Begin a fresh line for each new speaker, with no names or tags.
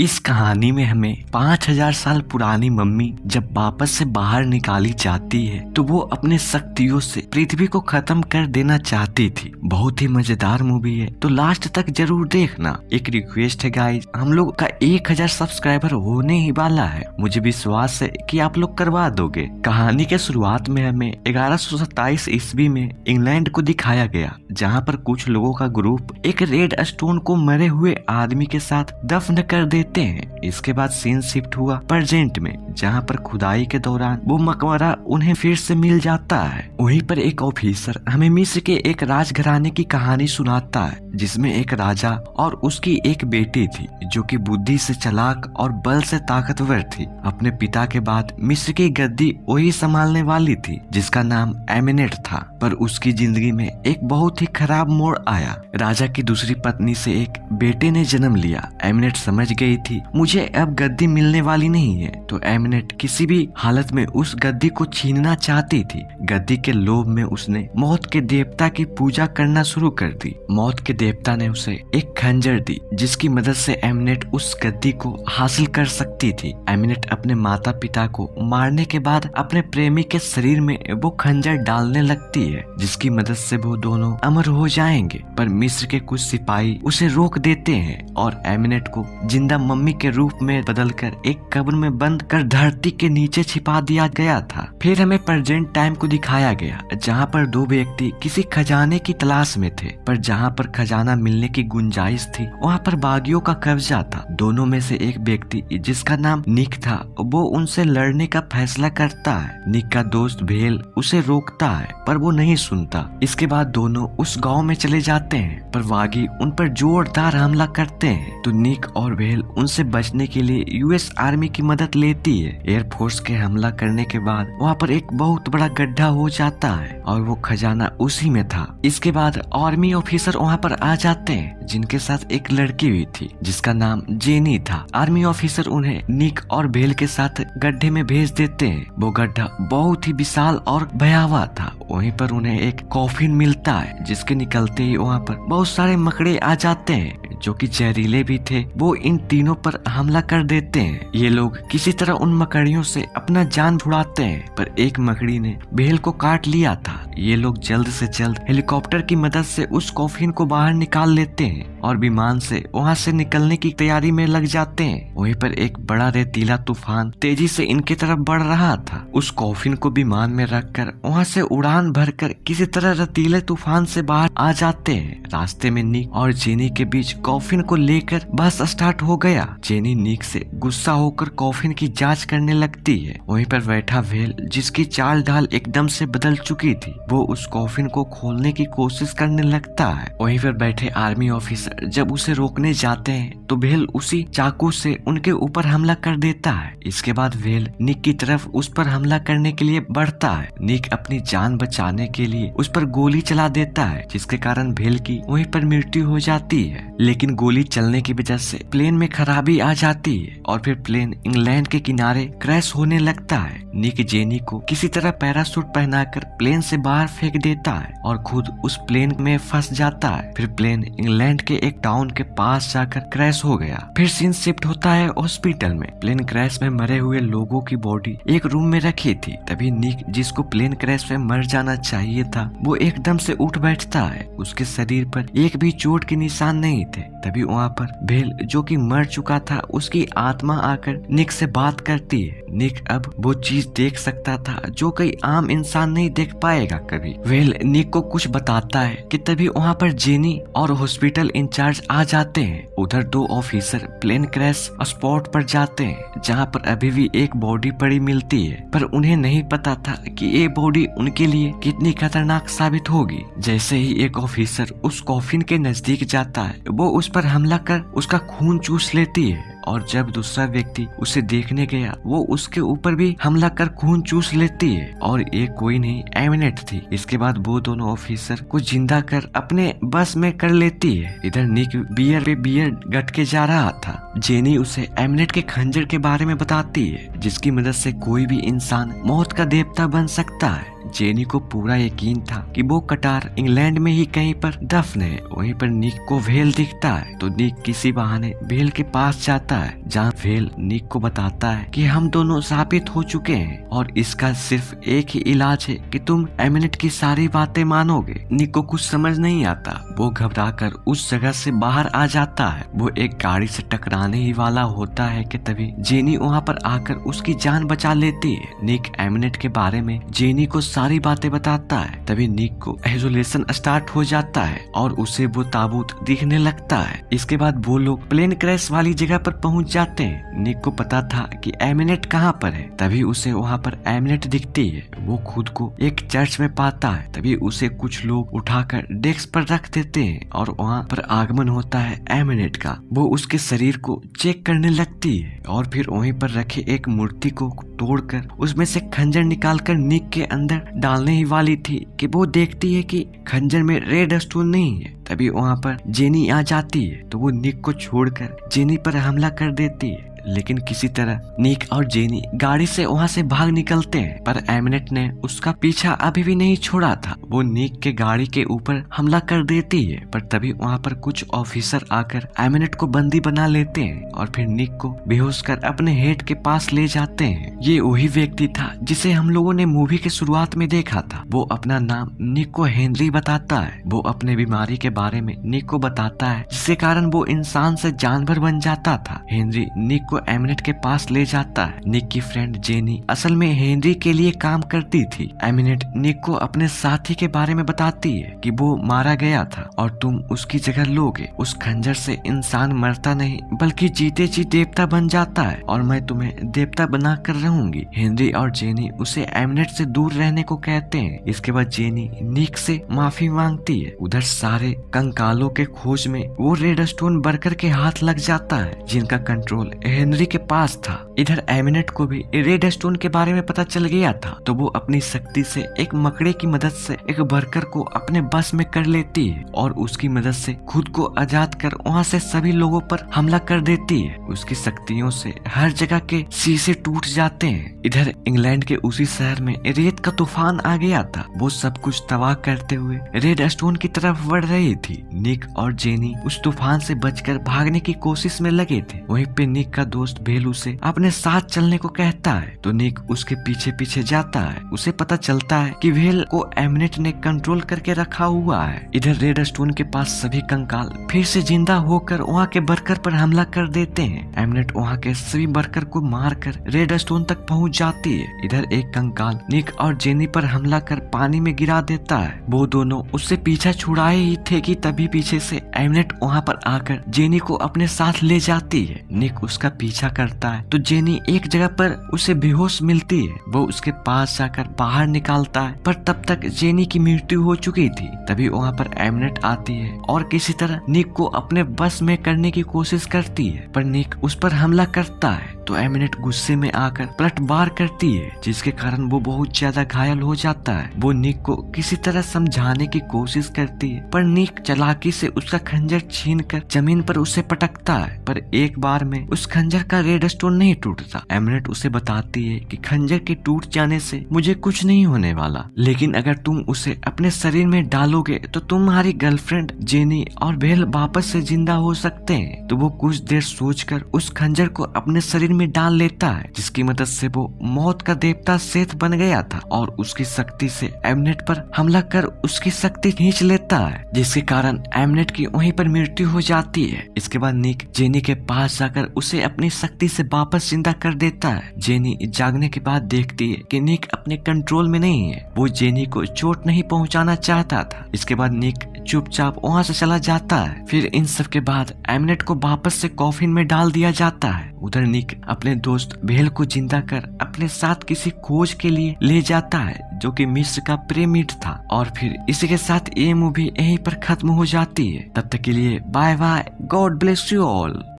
इस कहानी में हमें 5000 साल पुरानी मम्मी जब वापस से बाहर निकाली जाती है तो वो अपने शक्तियों से पृथ्वी को खत्म कर देना चाहती थी। बहुत ही मजेदार मूवी है, तो लास्ट तक जरूर देखना। एक रिक्वेस्ट है गाइस, हम लोग का 1000 सब्सक्राइबर होने ही वाला है। मुझे विश्वास है कि आप लोग करवा दोगे। कहानी के शुरुआत में हमें 1127 ईस्वी में इंग्लैंड को दिखाया गया, जहाँ पर कुछ लोगों का ग्रुप एक रेड स्टोन को मरे हुए आदमी के साथ दफन कर देते हैं। इसके बाद सीन शिफ्ट हुआ प्रेजेंट में, जहाँ पर खुदाई के दौरान वो मकबरा उन्हें फिर से मिल जाता है। वहीं पर एक ऑफिसर हमें मिस्र के एक राजघराने की कहानी सुनाता है, जिसमें एक राजा और उसकी एक बेटी थी जो कि बुद्धि से चालाक और बल से ताकतवर थी। अपने पिता के बाद मिस्र की गद्दी वही संभालने वाली थी, जिसका नाम एमिनेट था। पर उसकी जिंदगी में एक बहुत ही खराब मोड़ आया। राजा की दूसरी पत्नी से एक बेटे ने जन्म लिया। एमिनेट समझ गई थी मुझे अब गद्दी मिलने वाली नहीं है, तो एमिनेट किसी भी हालत में उस गद्दी को छीनना चाहती थी। गद्दी के लोभ में उसने मौत के देवता की पूजा करना शुरू कर दी। मौत के देवता ने उसे एक खंजर दी, जिसकी मदद से एमिनेट उस गद्दी को हासिल कर सकती थी। एमिनेट अपने माता पिता को मारने के बाद अपने प्रेमी के शरीर में वो खंजर डालने लगती है, जिसकी मदद से वो दोनों अमर हो जाएंगे। पर मिस्र के कुछ सिपाही उसे रोक देते हैं और एमिनेट को जिंदा मम्मी के रूप में बदलकर एक कब्र में बंद कर धरती के नीचे छिपा दिया गया था। फिर हमें प्रेजेंट टाइम को दिखाया गया, जहाँ पर दो व्यक्ति किसी खजाने की तलाश में थे, पर जहाँ पर खजाना मिलने की गुंजाइश थी वहाँ पर बागियों का कब्जा था। दोनों में से एक व्यक्ति जिसका नाम निक था, वो उनसे लड़ने का फैसला करता है। निक का दोस्त भेल उसे रोकता है, पर वो नहीं सुनता। इसके बाद दोनों उस गांव में चले जाते हैं, पर बागी उन पर जोरदार हमला करते हैं। तो निक और भेल उनसे बचने के लिए यूएस आर्मी की मदद लेती है। एयरफोर्स के हमला करने के बाद वहाँ पर एक बहुत बड़ा गड्ढा हो जाता है और वो खजाना उसी में था। इसके बाद आर्मी ऑफिसर वहाँ पर आ जाते हैं, जिनके साथ एक लड़की भी थी जिसका नाम जेनी था। आर्मी ऑफिसर उन्हें निक और भेल के साथ गड्ढे में भेज देते हैं। वो गड्ढा बहुत ही विशाल और भयावह था। वहीं पर उन्हें एक कॉफिन मिलता है, जिसके निकलते ही वहाँ पर बहुत सारे मकड़े आ जाते हैं जो कि जहरीले भी थे। वो इन तीनों पर हमला कर देते हैं। ये लोग किसी तरह उन मकड़ियों से अपना जान छुड़ाते हैं, पर एक मकड़ी ने भेल को काट लिया था। ये लोग जल्द से जल्द हेलीकॉप्टर की मदद से उस कॉफिन को बाहर निकाल लेते हैं और विमान से वहाँ से निकलने की तैयारी में लग जाते हैं। वहीं पर एक बड़ा रेतीला तूफान तेजी से इनके तरफ बढ़ रहा था। उस कॉफिन को विमान में रखकर वहाँ से उड़ान भरकर किसी तरह रेतीले तूफान से बाहर आ जाते हैं। रास्ते में निक और जेनी के बीच कॉफिन को लेकर बस स्टार्ट हो गया। जेनी निक से गुस्सा होकर कॉफिन की जांच करने लगती है। वहीं पर बैठा भेल, जिसकी चाल ढाल एकदम से बदल चुकी थी, वो उस कॉफिन को खोलने की कोशिश करने लगता है। वहीं पर बैठे आर्मी ऑफिसर जब उसे रोकने जाते हैं तो भेल उसी चाकू से उनके ऊपर हमला कर देता है। इसके बाद भेल निक की तरफ उस पर हमला करने के लिए बढ़ता है। निक अपनी जान बचाने के लिए उस पर गोली चला देता है, जिसके कारण भेल की वहीं पर मृत्यु हो जाती है। लेकिन गोली चलने की वजह से प्लेन में खराबी आ जाती है और फिर प्लेन इंग्लैंड के किनारे क्रैश होने लगता है। निक जेनी को किसी तरह पैराशूट पहनाकर प्लेन से बाहर फेंक देता है और खुद उस प्लेन में फंस जाता है। फिर प्लेन इंग्लैंड के एक टाउन के पास जाकर क्रैश हो गया। फिर सीन शिफ्ट होता है हॉस्पिटल में। प्लेन क्रैश में मरे हुए लोगों की बॉडी एक रूम में रखी थी। तभी निक, जिसको प्लेन क्रैश में मर जाना चाहिए था, वो एकदम से उठ बैठता है। उसके शरीर पर एक भी चोट के निशान नहीं थे। तभी वहाँ पर भेल, जो कि मर चुका था, उसकी आत्मा आकर निक से बात करती है। निक अब वो चीज देख सकता था जो कोई आम इंसान नहीं देख पाएगा कभी। भेल निक को कुछ बताता है कि तभी वहाँ पर जेनी और हॉस्पिटल इंचार्ज आ जाते हैं। उधर दो ऑफिसर प्लेन क्रैश स्पॉट पर जाते हैं, जहाँ पर अभी भी एक बॉडी पड़ी मिलती है, पर उन्हें नहीं पता था कि ये बॉडी उनके लिए कितनी खतरनाक साबित होगी। जैसे ही एक ऑफिसर उस कॉफिन के नजदीक जाता है, वो उस पर हमला कर उसका खून चूस लेती है और जब दूसरा व्यक्ति उसे देखने गया, वो उसके ऊपर भी हमला कर खून चूस लेती है और ये कोई नहीं, एमिनेट थी। इसके बाद वो दोनों ऑफिसर को जिंदा कर अपने बस में कर लेती है। इधर निक बियर पे बियर गट के जा रहा था। जेनी उसे एमिनेट के खंजर के बारे में बताती है, जिसकी मदद से कोई भी इंसान मौत का देवता बन सकता है। जेनी को पूरा यकीन था कि वो कटार इंग्लैंड में ही कहीं पर दफन है। वहीं पर निक को वेल दिखता है तो निक किसी बहाने वेल के पास जाता है, जहाँ वेल निक को बताता है कि हम दोनों साबित हो चुके हैं और इसका सिर्फ एक ही इलाज है कि तुम एमिनेट की सारी बातें मानोगे। निक को कुछ समझ नहीं आता। वो घबराकर उस जगह से बाहर आ जाता है। वो एक गाड़ी से टकराने ही वाला होता है कि तभी जेनी वहाँ पर आकर उसकी जान बचा लेती है। निक एमिनेट के बारे में जेनी को सारी बातें बताता है। तभी निक को आइसोलेशन स्टार्ट हो जाता है और उसे वो ताबूत दिखने लगता है। इसके बाद वो लोग प्लेन क्रैश वाली जगह पर पहुंच जाते हैं। निक को पता था कि एमिनेट कहाँ पर है। तभी उसे वहाँ पर एमिनेट दिखती है। वो खुद को एक चर्च में पाता है। तभी उसे कुछ लोग उठाकर डेस्क पर रख देते हैं और वहाँ पर आगमन होता है एमिनेट का। वो उसके शरीर को चेक करने लगती है और फिर वहीं पर रखे एक मूर्ति को तोड़कर उसमें से खंजर निकालकर निक के अंदर डालने ही वाली थी कि वो देखती है कि खंजर में रेड स्टोन नहीं है। तभी वहाँ पर जेनी आ जाती है तो वो निक को छोड़कर जेनी पर हमला कर देती है। लेकिन किसी तरह निक और जेनी गाड़ी से वहाँ से भाग निकलते हैं, पर एमिनेट ने उसका पीछा अभी भी नहीं छोड़ा था। वो निक के गाड़ी के ऊपर हमला कर देती है, पर तभी वहाँ पर कुछ ऑफिसर आकर एमिनेट को बंदी बना लेते हैं और फिर निक को बेहोश कर अपने हेड के पास ले जाते हैं। ये वही व्यक्ति था जिसे हम लोगों ने मूवी के शुरुआत में देखा था। वो अपना नाम निक को हेनरी बताता है। वो अपने बीमारी के बारे में निक को बताता है, जिसके कारण वो इंसान से जानवर बन जाता था। हेनरी निक को एमिनेट के पास ले जाता है। निक की फ्रेंड जेनी असल में हेनरी के लिए काम करती थी। एमिनेट निक को अपने साथी के बारे में बताती है कि वो मारा गया था और तुम उसकी जगह लोगे। उस खंजर से इंसान मरता नहीं बल्कि जीते जी देवता बन जाता है और मैं तुम्हें देवता बना कर रहूंगी। हेनरी और जेनी उसे एमिनेट से दूर रहने को कहते हैं। इसके बाद जेनी निक से माफी मांगती है। उधर सारे कंकालों के खोज में वो रेड स्टोन वर्कर के हाथ लग जाता है, जिनका कंट्रोल हेनरी के पास था। इधर एमिनेट को भी रेड स्टोन के बारे में पता चल गया था तो वो अपनी शक्ति से एक मकड़े की मदद से एक वर्कर को अपने बस में कर लेती है और उसकी मदद से खुद को आजाद कर वहाँ से सभी लोगों पर हमला कर देती है। उसकी शक्तियों से हर जगह के शीशे टूट जाते हैं। इधर इंग्लैंड के उसी शहर में रेत का तूफान आ गया था। वो सब कुछ तबाह करते हुए रेड स्टोन की तरफ बढ़ रही थी। निक और जेनी उस तूफान से बचकर भागने की कोशिश में लगे थे। वहीं पे निक का दोस्त भेलू से अपने साथ चलने को कहता है तो निक उसके पीछे पीछे जाता है। उसे पता चलता है कि भेल को एमिनेट ने कंट्रोल करके रखा हुआ है। इधर रेड स्टोन के पास सभी कंकाल फिर से जिंदा होकर वहाँ के वर्कर पर हमला कर देते हैं। एमिनेट वहाँ के सभी वर्कर को मारकर रेड स्टोन तक पहुँच जाती है। इधर एक कंकाल निक और जेनी पर हमला कर पानी में गिरा देता है। वो दोनों उससे पीछा छुड़ाए ही थे कि तभी पीछे से एमिनेट वहाँ पर आकर जेनी को अपने साथ ले जाती है। निक उसका पीछा करता है तो जेनी एक जगह पर उसे बेहोश मिलती है। वो उसके पास जाकर बाहर निकालता है, पर तब तक जेनी की मृत्यु हो चुकी थी। तभी वहाँ पर एमिनेट आती है और किसी तरह निक को अपने बस में करने की कोशिश करती है, पर निक उस पर हमला करता है तो एमिनेट गुस्से में आकर पलटवार करती है, जिसके कारण वो बहुत ज्यादा घायल हो जाता है। वो निक को किसी तरह समझाने की कोशिश करती है, पर निक चालाकी से उसका खंजर छीनकर जमीन पर उसे पटकता है, पर एक बार में उस खंजर का रेड स्टोन नहीं टूटता। एमिनेट उसे बताती है कि खंजर के टूट जाने से मुझे कुछ नहीं होने वाला, लेकिन अगर तुम उसे अपने शरीर में डालोगे तो तुम्हारी गर्लफ्रेंड जेनी और भेल वापस से जिंदा हो सकते हैं। तो वो कुछ देर सोचकर उस खंजर को अपने शरीर में डाल लेता है, जिसकी मदद से वो मौत का देवता सेथ बन गया था और उसकी शक्ति से एमिनेट पर हमला कर उसकी शक्ति खींच लेता है, जिसके कारण एमिनेट की वहीं पर मृत्यु हो जाती है। इसके बाद निक जेनी के पास जाकर उसे अपनी शक्ति से वापस जिंदा कर देता है। जेनी जागने के बाद देखती है कि निक अपने कंट्रोल में नहीं है। वो जेनी को चोट नहीं पहुंचाना चाहता था। इसके बाद निक चुपचाप वहां से चला जाता है। फिर इन सब के बाद एमिनेट को वापस से कॉफिन में डाल दिया जाता है। उधर निक अपने दोस्त भेल को जिंदा कर अपने साथ किसी खोज के लिए ले जाता है, जो कि मिस्र का पिरामिड था। और फिर इसी के साथ ये मूवी यहीं पर खत्म हो जाती है। तब तक के लिए bye bye, God bless you all.